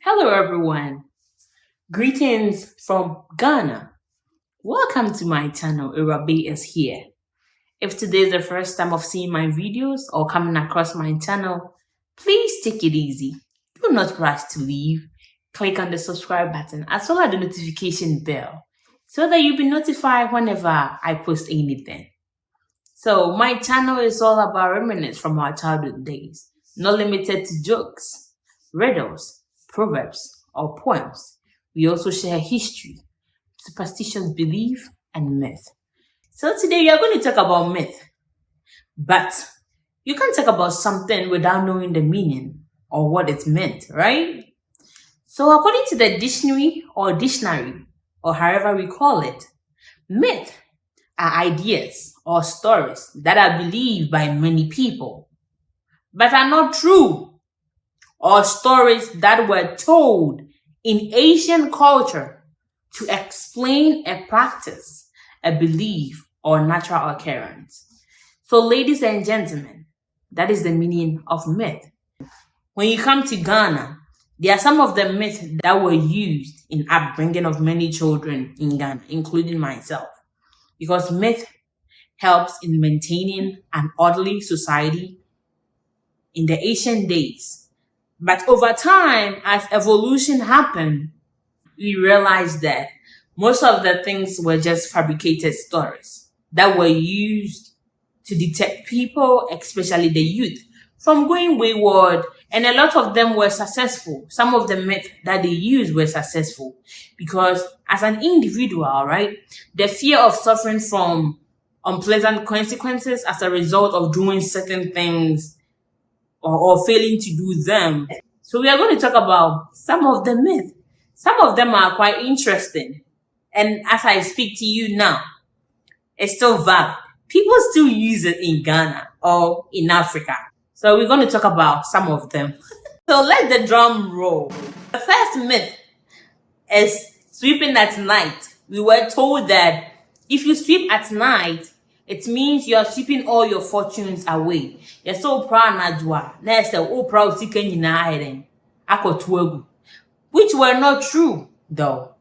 Hello, everyone. Greetings from Ghana. Welcome to my channel. Irabe is here. If today is the first time of seeing my videos or coming across my channel, please take it easy. Do not rush to leave. Click on the subscribe button as well as the notification bell so that you'll be notified whenever I post anything. So my channel is all about reminiscence from our childhood days, not limited to jokes, riddles, proverbs, or poems. We also share history, superstitious belief, and myth. So today we are going to talk about myth. But you can't talk about something without knowing the meaning or what it meant, right? So according to the dictionary, or however we call it, myth are ideas or stories that are believed by many people, but are not true, or stories that were told in Asian culture to explain a practice, a belief, or natural occurrence. So, ladies and gentlemen, that is the meaning of myth. When you come to Ghana, there are some of the myths that were used in upbringing of many children in Ghana, including myself, because myth helps in maintaining an orderly society in the ancient days. But over time, as evolution happened, we realized that most of the things were just fabricated stories that were used to detect people, especially the youth, from going wayward. And a lot of them were successful. Some of the myths that they used were successful because as an individual, right, the fear of suffering from unpleasant consequences as a result of doing certain things or failing to do them. So we are going to talk about some of the myths. Some of them are quite interesting. And as I speak to you now, it's still valid. People still use it in Ghana or in Africa. So we're going to talk about some of them. So let the drum roll. The first myth is sweeping at night. We were told that if you sweep at night, it means you are sweeping all your fortunes away. You're so proud, Najwa. Next, oh, proud, which were not true, though.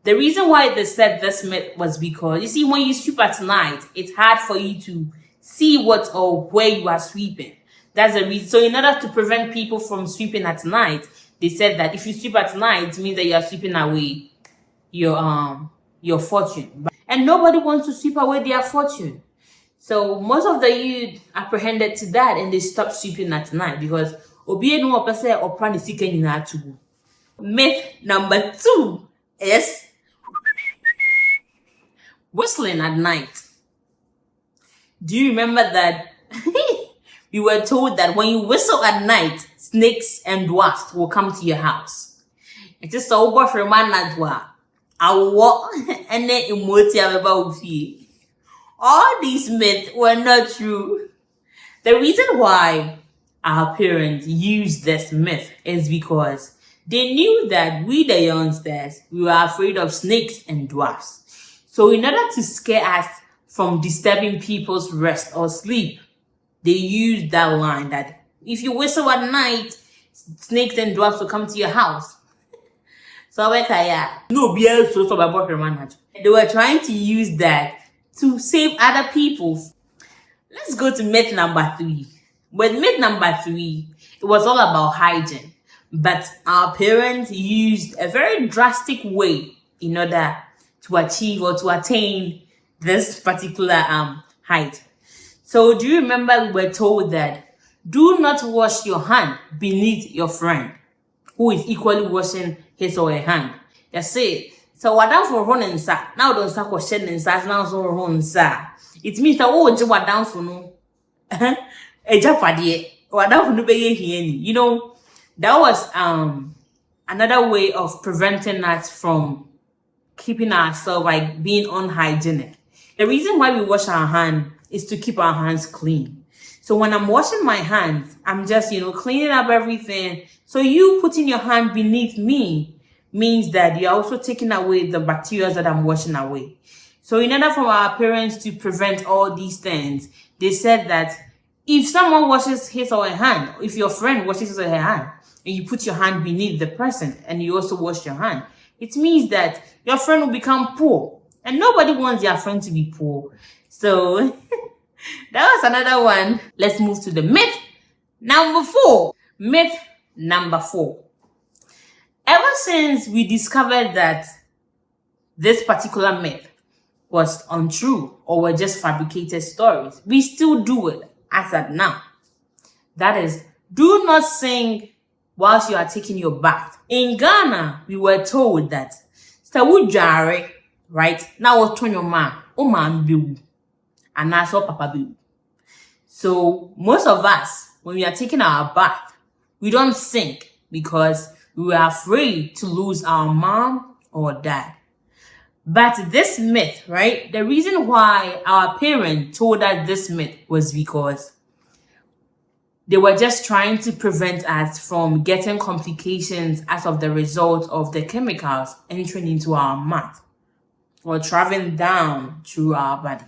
The reason why they said this myth was because, you see, when you sweep at night, it's hard for you to see what or where you are sweeping. That's the reason. So in order to prevent people from sweeping at night, they said that if you sweep at night, it means that you are sweeping away your fortune. And nobody wants to sweep away their fortune. So most of the youth apprehended to that and they stopped sweeping at night because myth number 2 is whistling at night. Do you remember that? We were told that when you whistle at night, snakes and dwarfs will come to your house. It is so over for man all these myths were not true. The reason why our parents used this myth is because they knew that we, the youngsters, we were afraid of snakes and dwarfs. So in order to scare us from disturbing people's rest or sleep, they used that line that if you whistle at night, snakes and dwarfs will come to your house. So they were trying to use that to save other people. Let's go to myth number 3. With myth number 3, it was all about hygiene. But our parents used a very drastic way in order to achieve or to attain this particular height. So do you remember we were told that do not wash your hand beneath your friend who is equally washing his or her hand. You see, so what down for running sa now don't start questioning sa now so run sa. It means that oh what down for no a japade what down for no be here. You know, that was another way of preventing us from keeping ourselves like being unhygienic. The reason why we wash our hands is to keep our hands clean. So when I'm washing my hands, I'm just, cleaning up everything. So you putting your hand beneath me means that you're also taking away the bacteria that I'm washing away. So in order for our parents to prevent all these things, they said that if someone washes his or her hand, if your friend washes his or her hand, and you put your hand beneath the person and you also wash your hand, it means that your friend will become poor. And nobody wants their friend to be poor. So that was another one. Let's move to the myth number 4. Myth number 4. Ever since we discovered that this particular myth was untrue or were just fabricated stories, we still do it as at now. That is, do not sing whilst you are taking your bath. In Ghana, we were told that Sawujare, right? Now what's on your man? Oh man, biu. And that's what Papa biu. So most of us, when we are taking our bath, we don't sing because we were afraid to lose our mom or dad. But this myth, right? The reason why our parents told us this myth was because they were just trying to prevent us from getting complications as of the result of the chemicals entering into our mouth or traveling down through our body.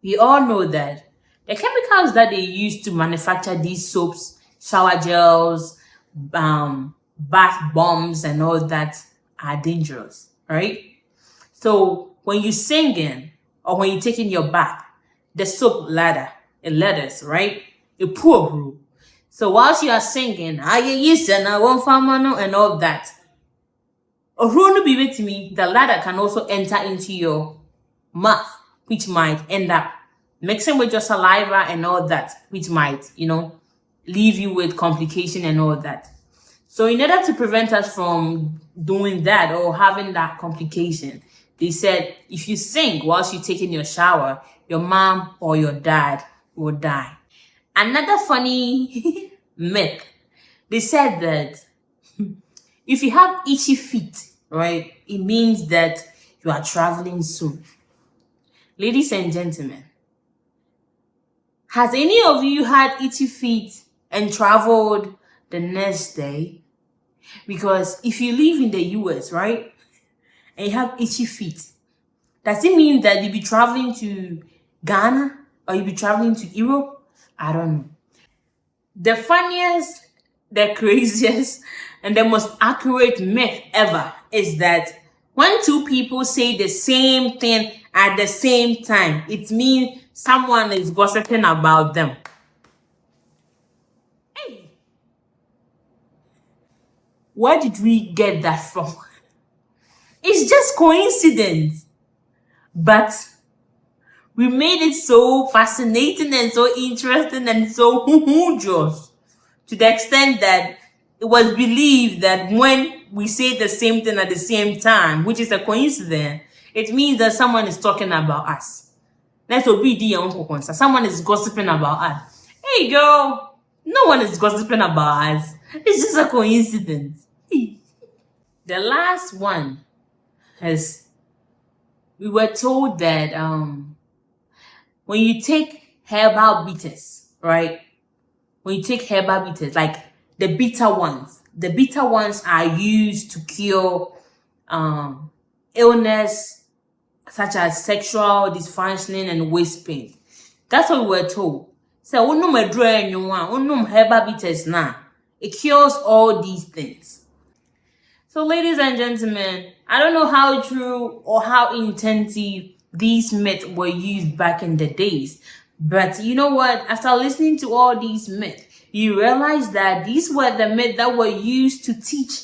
We all know that the chemicals that they use to manufacture these soaps, shower gels, bath bombs, and all that are dangerous, right? So when you're singing or when you're taking your bath, the soap ladders, right? A poor brew. So whilst you are singing, and all that, the ladder can also enter into your mouth, which might end up mixing with your saliva and all that, which might, leave you with complication and all that. So in order to prevent us from doing that or having that complication, they said if you sing whilst you're taking your shower, your mom or your dad will die. Another funny myth, they said that if you have itchy feet, right, it means that you are traveling soon. Ladies and gentlemen, has any of you had itchy feet and traveled the next day? Because if you live in the US, right, and you have itchy feet, does it mean that you'll be traveling to Ghana or you'll be traveling to Europe? I don't know. The funniest, the craziest, and the most accurate myth ever is that when two people say the same thing at the same time, it means someone is gossiping about them. Hey, where did we get that from? It's just coincidence. But we made it so fascinating and so interesting and so just to the extent that it was believed that when we say the same thing at the same time, which is a coincidence, it means that someone is talking about us. That's what we do. Someone is gossiping about us. Hey girl, no one is gossiping about us. It's just a coincidence. The last one is, we were told that when you take herbal bitters, right? When you take herbal bitters, like the bitter ones are used to cure illness such as sexual dysfunctioning and waist pain. That's what we were told. So, herbal bitters now. It cures all these things. So, ladies and gentlemen, I don't know how true or how intensive these myths were used back in the days. But you know what? After listening to all these myths, you realize that these were the myths that were used to teach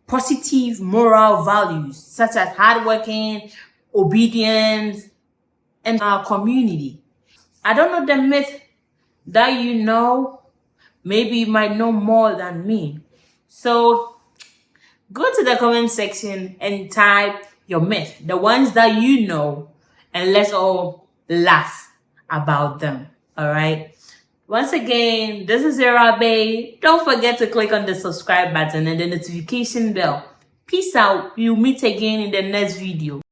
positive moral values, such as hardworking, obedience, and our community. I don't know the myth that you know. Maybe you might know more than me. So go to the comment section and type your myth, the ones that you know, and let's all laugh about them. All right. Once again, this is Irabe. Don't forget to click on the subscribe button and the notification bell. Peace out. We'll meet again in the next video.